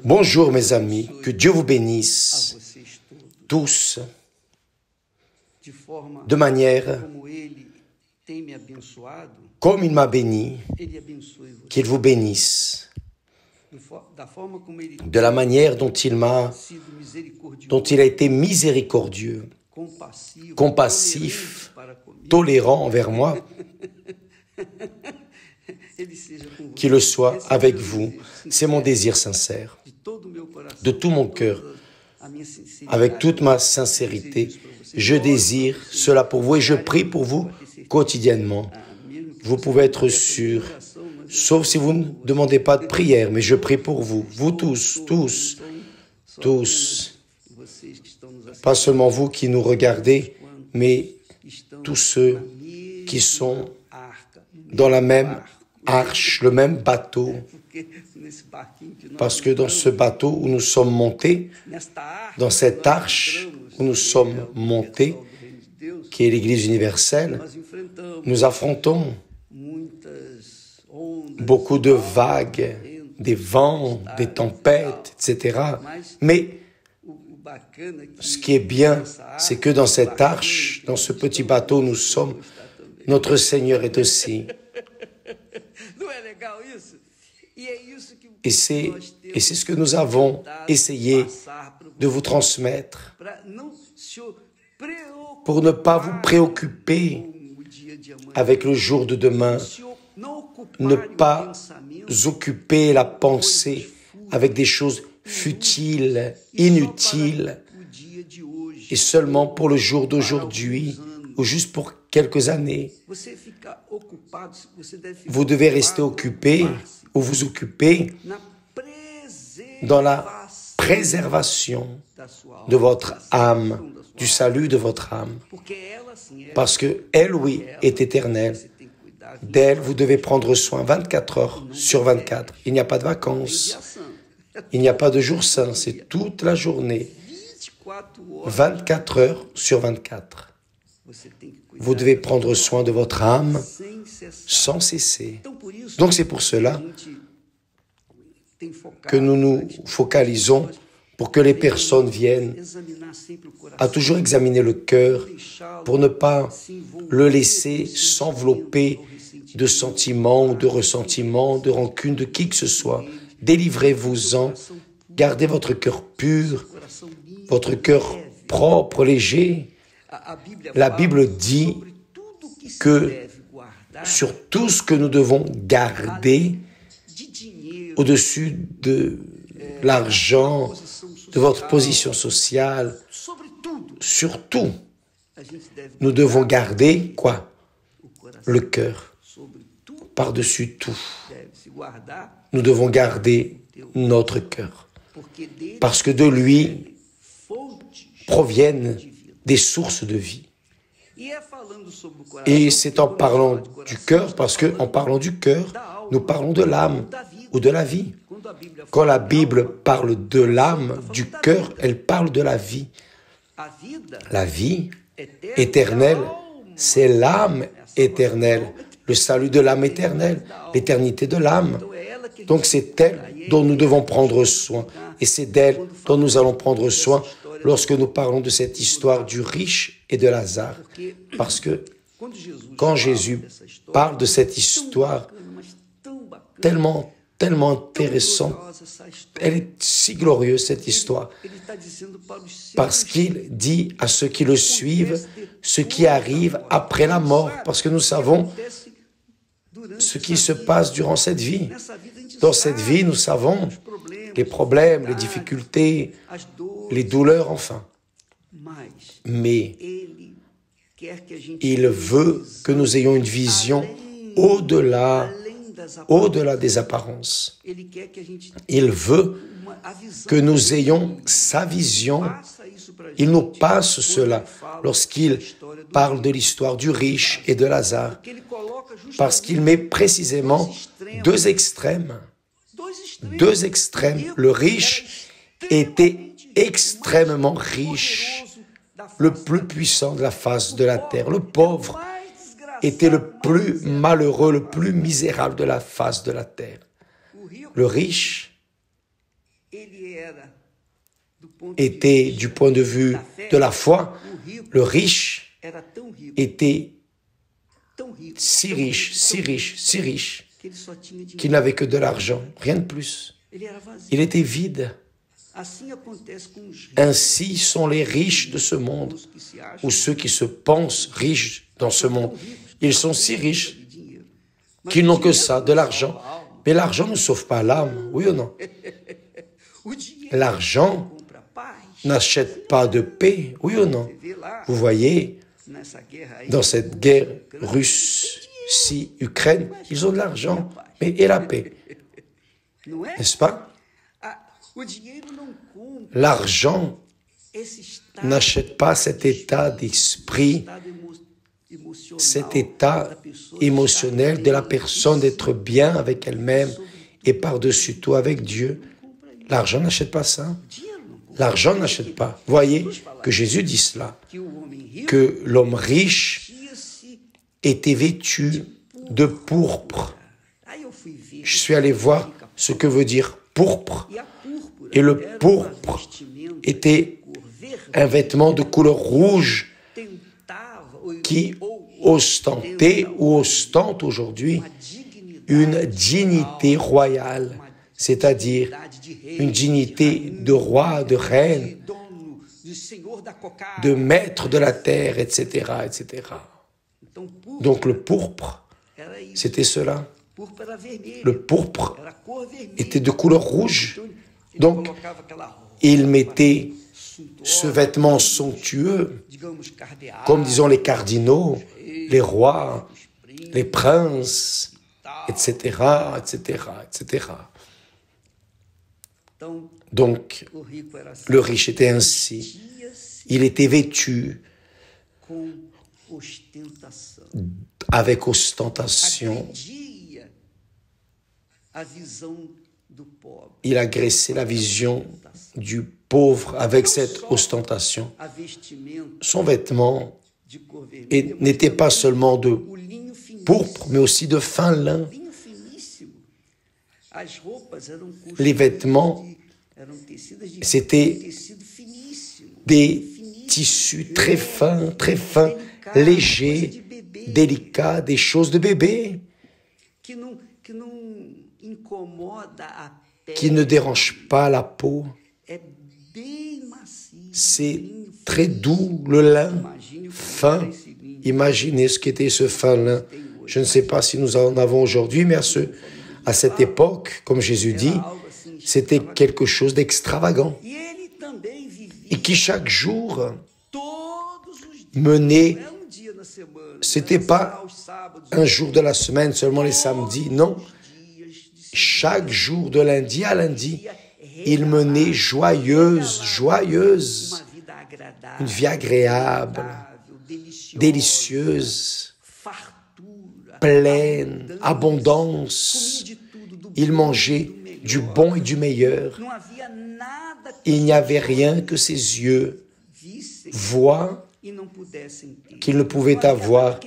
Bonjour mes amis, que Dieu vous bénisse tous de manière comme il m'a béni, qu'il vous bénisse. De la manière dont il a été miséricordieux, compassif, tolérant envers moi, qu'il le soit avec vous. C'est mon désir sincère, de tout mon cœur, avec toute ma sincérité. Je désire cela pour vous et je prie pour vous quotidiennement. Vous pouvez être sûr, sauf si vous ne demandez pas de prière, mais je prie pour vous, vous tous, pas seulement vous qui nous regardez, mais tous ceux qui sont dans la même arche, le même bateau, parce que dans ce bateau où nous sommes montés, dans cette arche où nous sommes montés, qui est l'Église universelle, nous affrontons beaucoup de vagues, des vents, des tempêtes, etc. Mais ce qui est bien, c'est que dans cette arche, dans ce petit bateau où nous sommes, notre Seigneur est aussi. Et c'est ce que nous avons essayé de vous transmettre pour ne pas vous préoccuper avec le jour de demain, ne pas occuper la pensée avec des choses futiles, inutiles, et seulement pour le jour d'aujourd'hui ou juste pour quelques années. Vous devez rester occupé ou vous occuper dans la préservation de votre âme, du salut de votre âme. Parce que elle, oui, est éternelle. D'elle, vous devez prendre soin 24 heures sur 24. Il n'y a pas de vacances. Il n'y a pas de jour saint. C'est toute la journée. 24 heures sur 24. Vous devez prendre soin de votre âme sans cesser. Donc c'est pour cela que nous nous focalisons pour que les personnes viennent à toujours examiner le cœur pour ne pas le laisser s'envelopper de sentiments, de ressentiments, de rancune, de qui que ce soit. Délivrez-vous-en, gardez votre cœur pur, votre cœur propre, léger. La Bible dit que sur tout ce que nous devons garder au-dessus de l'argent, de votre position sociale, surtout, nous devons garder quoi? Le cœur, par-dessus tout. Nous devons garder notre cœur, parce que de lui proviennent des sources de vie. Et c'est en parlant du cœur, parce qu'en parlant du cœur, nous parlons de l'âme ou de la vie. Quand la Bible parle de l'âme, du cœur, elle parle de la vie. La vie éternelle, c'est l'âme éternelle, le salut de l'âme éternelle, l'éternité de l'âme. Donc c'est elle dont nous devons prendre soin. Et c'est d'elle dont nous allons prendre soin lorsque nous parlons de cette histoire du riche et de Lazare. Parce que quand Jésus parle de cette histoire tellement intéressante, elle est si glorieuse cette histoire, parce qu'il dit à ceux qui le suivent ce qui arrive après la mort, parce que nous savons ce qui se passe durant cette vie. Dans cette vie, nous savons les problèmes, les difficultés, les douleurs, enfin. Mais il veut que nous ayons une vision au-delà des apparences. Il veut que nous ayons sa vision. Il nous passe cela lorsqu'il parle de l'histoire du riche et de Lazare, parce qu'il met précisément deux extrêmes. Le riche était extrêmement riche, le plus puissant de la face de la terre. Le pauvre était le plus malheureux, le plus misérable de la face de la terre. Le riche était, du point de vue de la foi, le riche était si riche, si riche, si riche, qu'il n'avait que de l'argent, rien de plus. Il était vide. Ainsi sont les riches de ce monde, ou ceux qui se pensent riches dans ce monde. Ils sont si riches qu'ils n'ont que ça, de l'argent. Mais l'argent ne sauve pas l'âme, oui ou non? L'argent n'achète pas de paix, oui ou non? Vous voyez, dans cette guerre Russie-Ukraine, ils ont de l'argent, mais et la paix? N'est-ce pas? L'argent n'achète pas cet état d'esprit, cet état émotionnel de la personne d'être bien avec elle-même et par-dessus tout avec Dieu. L'argent n'achète pas ça. L'argent n'achète pas. Voyez que Jésus dit cela, que l'homme riche était vêtu de pourpre. Je suis allé voir ce que veut dire pourpre. Et le pourpre était un vêtement de couleur rouge qui ostentait ou ostente aujourd'hui une dignité royale, c'est-à-dire une dignité de roi, de reine, de maître de la terre, etc., etc. Donc le pourpre, c'était cela. Le pourpre était de couleur rouge. Donc, il mettait ce vêtement somptueux, comme disons les cardinaux, les rois, les princes, etc., etc., etc. Donc, le riche était ainsi. Il était vêtu avec ostentation. Il agressait la vision du pauvre avec cette ostentation. Son vêtement n'était pas seulement de pourpre, mais aussi de fin lin. Les vêtements, c'était des tissus très fins, légers, délicats, des choses de bébé, qui ne dérangent pas la peau. C'est très doux, le lin, fin. Imaginez ce qu'était ce fin lin. Je ne sais pas si nous en avons aujourd'hui, mais à cette époque, comme Jésus dit, c'était quelque chose d'extravagant. Et qui chaque jour menait, c'était pas un jour de la semaine, seulement les samedis, non. Chaque jour, de lundi à lundi, il menait joyeuse, une vie agréable, délicieuse, pleine, abondance. Il mangeait du bon et du meilleur. Il n'y avait rien que ses yeux voient qu'il ne pouvait avoir.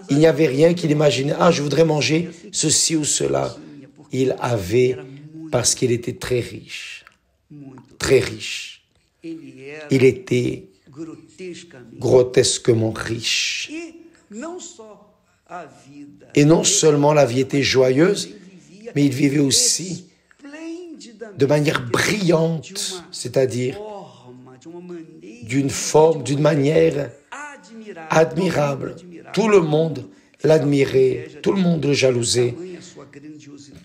Il n'y avait rien qu'il imaginait. Ah, je voudrais manger ceci ou cela. Il avait, parce qu'il était très riche. Très riche. Il était grotesquement riche. Et non seulement la vie était joyeuse, mais il vivait aussi de manière brillante, c'est-à-dire d'une forme, d'une manière admirable. Tout le monde l'admirait, tout le monde le jalousait,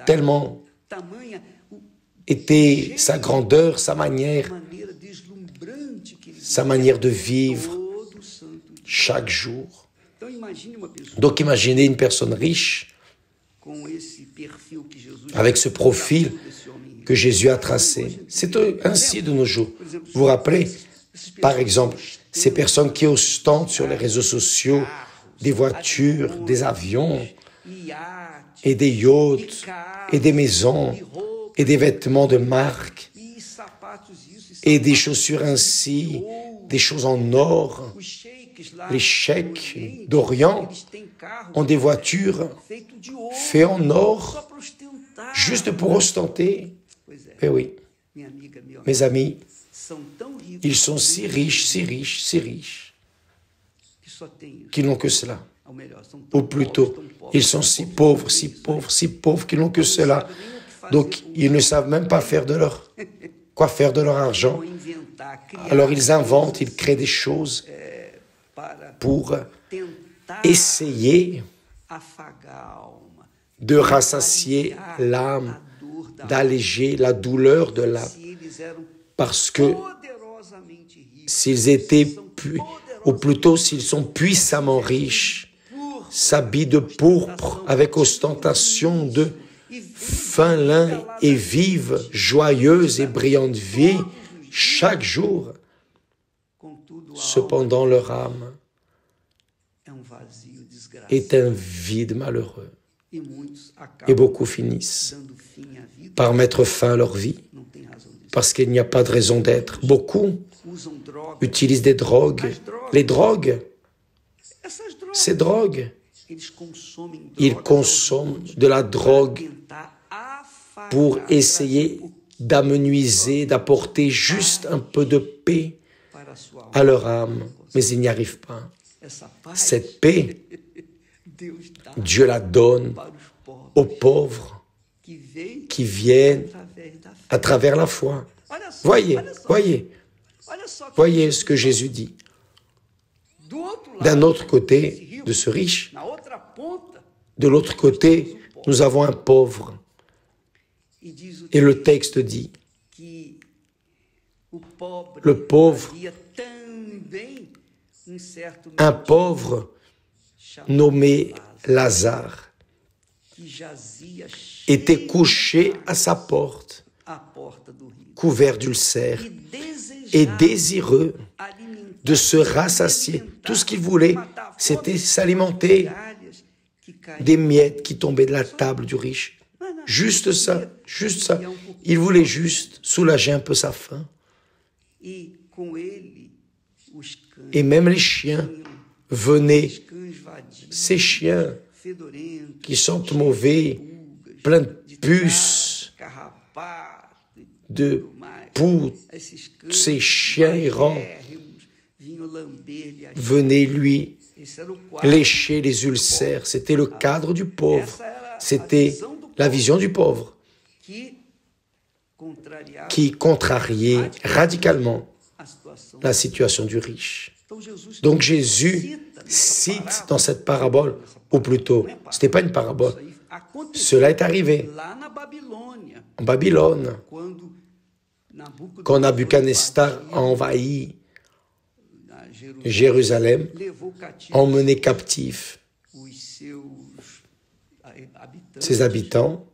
tellement était sa grandeur, sa manière de vivre chaque jour. Donc imaginez une personne riche avec ce profil que Jésus a tracé. C'est ainsi de nos jours. Vous vous rappelez, par exemple, ces personnes qui ostentent sur les réseaux sociaux des voitures, des avions, et des yachts, et des maisons, et des vêtements de marque, et des chaussures ainsi, des choses en or. Les cheikhs d'Orient ont des voitures faites en or, juste pour ostenter. Eh oui, Mes amis, ils sont si riches, qu'ils n'ont que cela. Ou plutôt, ils sont si pauvres qu'ils n'ont que cela. Donc, ils ne savent même pas quoi faire de leur argent. Alors, ils inventent, ils créent des choses pour essayer de rassasier l'âme, d'alléger la douleur de l'âme. Parce que s'ils étaient, ou plutôt s'ils sont puissamment riches, s'habillent de pourpre avec ostentation de fin lin et vivent joyeuse et brillante vie chaque jour. Cependant, leur âme est un vide malheureux. Et beaucoup finissent par mettre fin à leur vie parce qu'il n'y a pas de raison d'être. Beaucoup utilisent des drogues. Les drogues, ces drogues, ils consomment de la drogue pour essayer d'amenuiser, d'apporter juste un peu de paix à leur âme, mais ils n'y arrivent pas. Cette paix, Dieu la donne aux pauvres qui viennent à travers la foi. Voyez ce que Jésus dit. D'un autre côté de ce riche, de l'autre côté, nous avons un pauvre. Et le texte dit, le pauvre, un pauvre nommé Lazare, était couché à sa porte, couvert d'ulcères, et désireux de se rassasier. Tout ce qu'il voulait, c'était s'alimenter des miettes qui tombaient de la table du riche. Juste ça. Il voulait juste soulager un peu sa faim. Et même les chiens venaient, ces chiens qui sentent mauvais, pleins de puces, de poux, ces chiens errants venaient lui lécher les ulcères. C'était le cadre du pauvre. C'était la vision du pauvre qui contrariait radicalement la situation du riche. Donc Jésus cite dans cette parabole, ou plutôt, ce n'était pas une parabole, cela est arrivé en Babylone, quand Nabuchodonosor a envahi Jérusalem, emmené captifs ses habitants,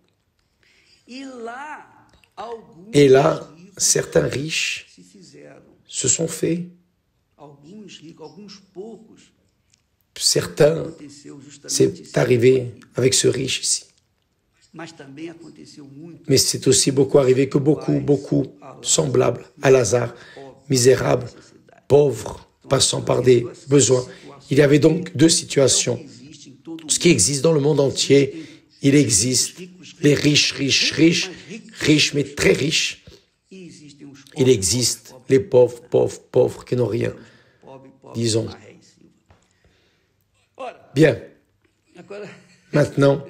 et là, certains riches se sont faits. Certains, c'est arrivé avec ce riche ici. Mais c'est aussi beaucoup arrivé que beaucoup semblables à Lazare, misérables, pauvres, passant par des besoins. Il y avait donc deux situations. Ce qui existe dans le monde entier, il existe les riches mais très riches. Il existe les pauvres qui n'ont rien, disons. Bien. Maintenant,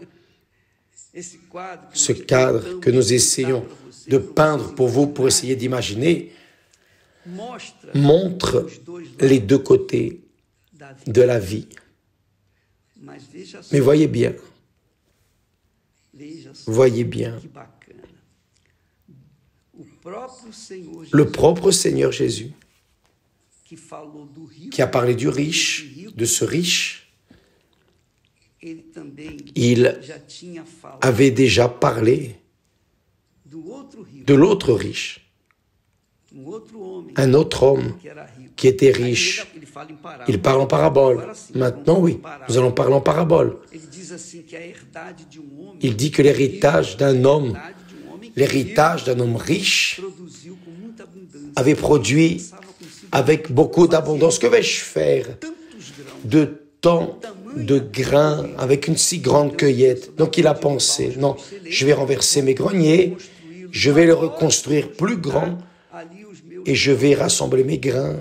ce cadre que nous essayons de peindre pour vous, pour essayer d'imaginer, montre les deux côtés de la vie. Mais voyez bien, le propre Seigneur Jésus, qui a parlé du riche, de ce riche, il avait déjà parlé de l'autre riche, un autre homme qui était riche. Il parle en parabole. Maintenant, oui, nous allons parler en parabole. Il dit que l'héritage d'un homme riche avait produit avec beaucoup d'abondance. Que vais-je faire de tant de grains avec une si grande cueillette? Donc il a pensé, non, je vais renverser mes greniers, je vais le reconstruire plus grand et je vais rassembler mes grains,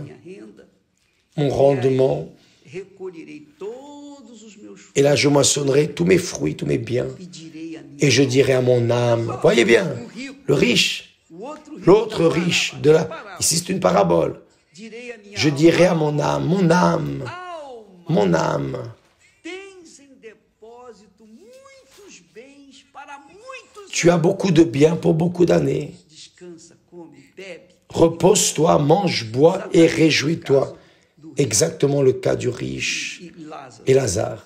mon rendement. Et là, je moissonnerai tous mes fruits, tous mes biens. Et je dirai à mon âme, voyez bien, le riche, l'autre riche, ici c'est une parabole. Je dirai à mon âme, mon âme, tu as beaucoup de biens pour beaucoup d'années. Repose-toi, mange, bois et réjouis-toi. Exactement le cas du riche et Lazare.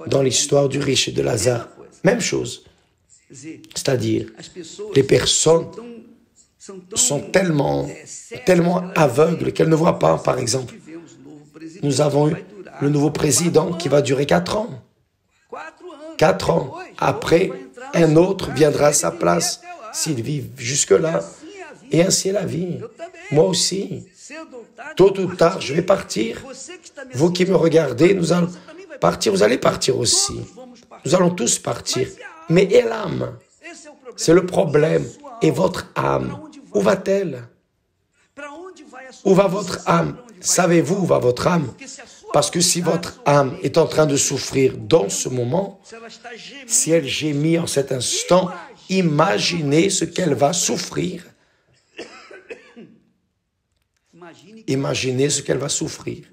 Dans l'histoire du riche et de Lazare, même chose. C'est-à-dire, les personnes sont tellement aveugles qu'elles ne voient pas, par exemple. Nous avons eu le nouveau président qui va durer 4 ans. 4 ans. Après, un autre viendra à sa place s'il vit jusque-là. Et ainsi est la vie. Moi aussi. Tôt ou tard, je vais partir. Vous qui me regardez, nous allons partir, vous allez partir aussi. Nous allons tous partir. Mais et l'âme? C'est le problème. Et votre âme, où va-t-elle? Où va votre âme? Savez-vous où va votre âme? Parce que si votre âme est en train de souffrir dans ce moment, si elle gémit en cet instant, imaginez ce qu'elle va souffrir. Imaginez ce qu'elle va souffrir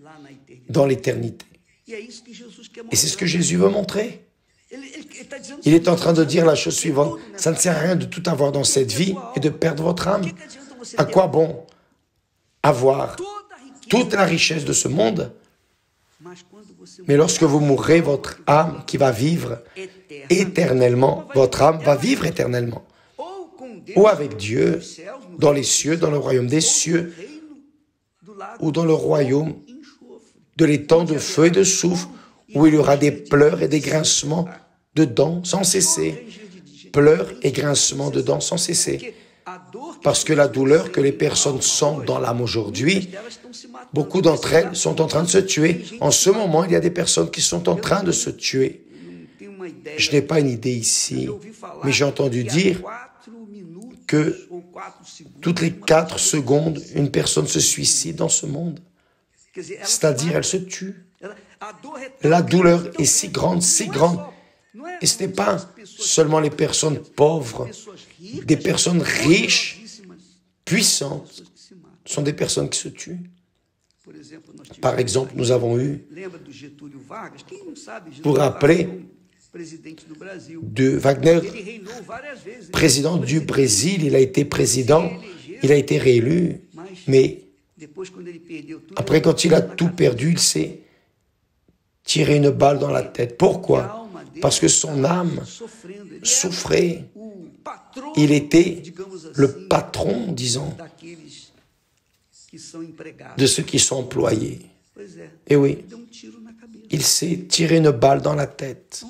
dans l'éternité. Et c'est ce que Jésus veut montrer. Il est en train de dire la chose suivante. Ça ne sert à rien de tout avoir dans cette vie et de perdre votre âme. À quoi bon avoir toute la richesse de ce monde? Mais lorsque vous mourrez, votre âme qui va vivre éternellement, votre âme va vivre éternellement. Ou avec Dieu, dans les cieux, dans le royaume des cieux, ou dans le royaume de l'étang de feu et de soufre, où il y aura des pleurs et des grincements de dents sans cesser. Pleurs et grincements de dents sans cesser. Parce que la douleur que les personnes sentent dans l'âme aujourd'hui, beaucoup d'entre elles sont en train de se tuer. En ce moment, il y a des personnes qui sont en train de se tuer. Je n'ai pas une idée ici, mais j'ai entendu dire que toutes les 4 secondes, une personne se suicide dans ce monde. C'est-à-dire, elle se tue. La douleur est si grande, si grande. Et ce n'est pas seulement les personnes pauvres, des personnes riches, puissantes, sont des personnes qui se tuent. Par exemple, nous avons eu, vous vous rappelez, de Wagner, président du Brésil, il a été président, il a été réélu, mais après, quand il a tout perdu, il s'est tiré une balle dans la tête. Pourquoi? Parce que son âme souffrait. Il était le patron, disons, de ceux qui sont employés. Et oui, il s'est tiré une balle dans la tête.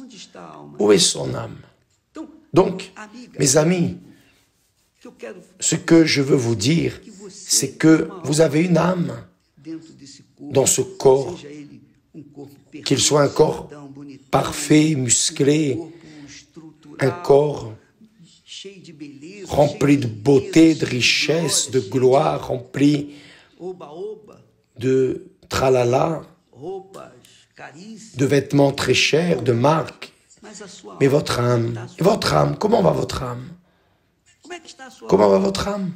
Où est son âme? Donc, mes amis, ce que je veux vous dire, c'est que vous avez une âme dans ce corps, qu'il soit un corps parfait, musclé, un corps rempli de beauté, de richesse, de gloire, rempli de tralala, de vêtements très chers, de marques. Mais votre âme, comment va votre âme? Comment va votre âme?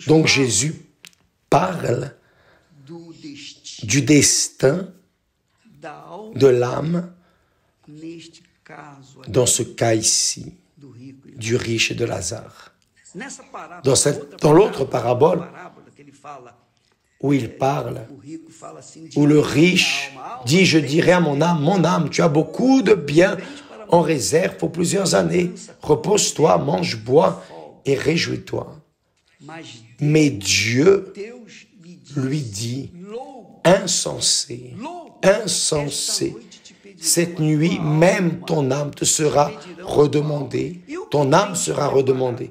Donc Jésus parle du destin de l'âme, dans ce cas ici, du riche et de Lazare. Dans l'autre parabole, où il parle, où le riche dit, je dirai à mon âme, tu as beaucoup de biens en réserve pour plusieurs années. Repose-toi, mange, bois et réjouis-toi. Mais Dieu lui dit, insensé, insensé, cette nuit, même ton âme te sera redemandée. Ton âme sera redemandée.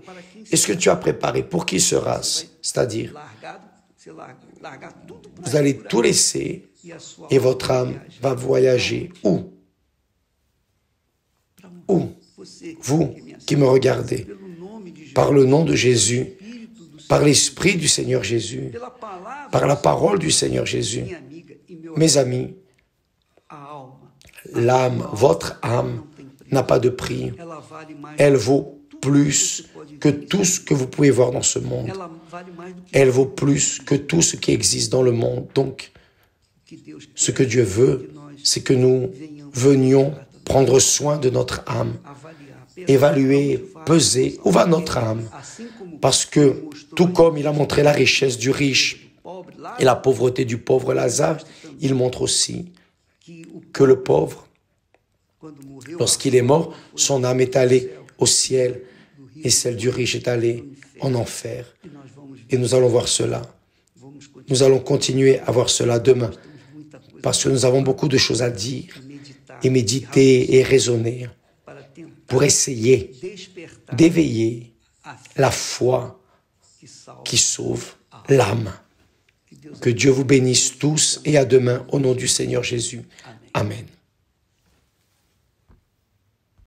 Est-ce que tu as préparé? Pour qui sera-ce? C'est-à-dire, vous allez tout laisser et votre âme va voyager. Où? Où? Vous qui me regardez, par le nom de Jésus, par l'Esprit du Seigneur Jésus, par la parole du Seigneur Jésus. Mes amis, l'âme, votre âme, n'a pas de prix. Elle vaut plus que tout ce que vous pouvez voir dans ce monde. Elle vaut plus que tout ce qui existe dans le monde. Donc, ce que Dieu veut, c'est que nous venions prendre soin de notre âme, évaluer, peser où va notre âme. Parce que, tout comme il a montré la richesse du riche et la pauvreté du pauvre Lazare, il montre aussi que le pauvre, lorsqu'il est mort, son âme est allée au ciel et celle du riche est allée en enfer. Et nous allons voir cela. Nous allons continuer à voir cela demain parce que nous avons beaucoup de choses à dire et méditer et raisonner pour essayer d'éveiller la foi qui sauve l'âme. Que Dieu vous bénisse tous et à demain au nom du Seigneur Jésus. Amen.